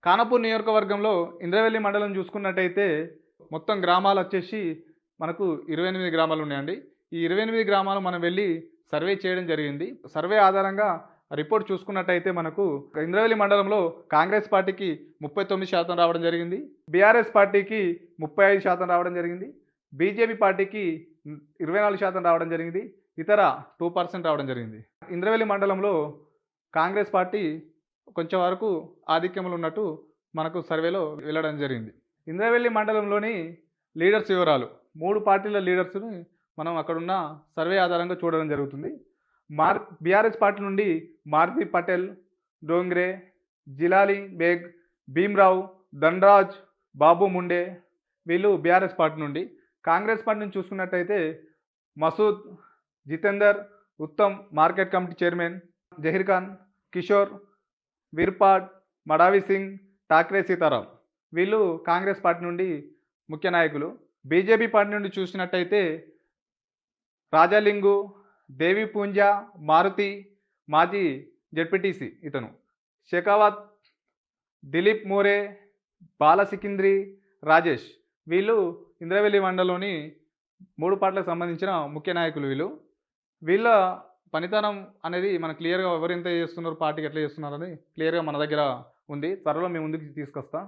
ఖానాపూర్ నియోజకవర్గంలో ఇంద్రవెల్లి మండలం చూసుకున్నట్టయితే మొత్తం గ్రామాలొచ్చేసి మనకు 28 గ్రామాలున్నాయండి. ఈ 28 గ్రామాలు మనం వెళ్లి సర్వే చేయడం జరిగింది. సర్వే ఆధారంగా రిపోర్ట్ చూసుకున్నట్టయితే మనకు ఇంద్రవెల్లి మండలంలో కాంగ్రెస్ పార్టీకి 39% రావడం జరిగింది. బీఆర్ఎస్ పార్టీకి 35% రావడం జరిగింది. బీజేపీ పార్టీకి 24% రావడం జరిగింది. ఇతర 2% రావడం జరిగింది. ఇంద్రవెల్లి మండలంలో కాంగ్రెస్ పార్టీ కొంచెం వరకు ఆధిక్యంలో ఉన్నట్టు మనకు సర్వేలో వెళ్ళడం జరిగింది. ఇంద్రవెల్లి మండలంలోని లీడర్స్ వివరాలు 3 పార్టీల లీడర్స్‌ని మనం అక్కడున్న సర్వే ఆధారంగా చూడడం జరుగుతుంది. బీఆర్ఎస్ పార్టీ నుండి మారుతి పటేల్, డోంగ్రే, జిలానీ బేగ్, భీమ్రావ్, ధన్‌రాజ్, బాబు ముండే వీళ్ళు బీఆర్ఎస్ పార్టీ నుండి. కాంగ్రెస్ పార్టీ నుంచి చూసుకున్నట్టయితే Masood, Jitender, Uttam market committee chairman, Zaheer Khan, Kishore, వీర్పాడ్, మడావి సింగ్, ఠాక్రే సీతారాం వీళ్ళు కాంగ్రెస్ పార్టీ నుండి ముఖ్య నాయకులు. బీజేపీ పార్టీ నుండి చూసినట్టయితే రాజాలింగు, దేవి పూంజా, మారుతి, మాజీ జెడ్పీటీసీ ఇతను, షెకావత్, దిలీప్ మోరే, బాలసికింద్రి, రాజేష్ వీళ్ళు ఇంద్రవెల్లి మండలంలోని 3 పార్టీలకు సంబంధించిన ముఖ్య నాయకులు వీళ్ళు. వీళ్ళ పనితనం అనేది మనకు క్లియర్‌గా ఎవరెంత చేస్తున్నారు, పార్టీకి ఎట్లా చేస్తున్నారని క్లియర్‌గా మన దగ్గర ఉంది. త్వరలో మీ ముందుకు తీసుకొస్తా.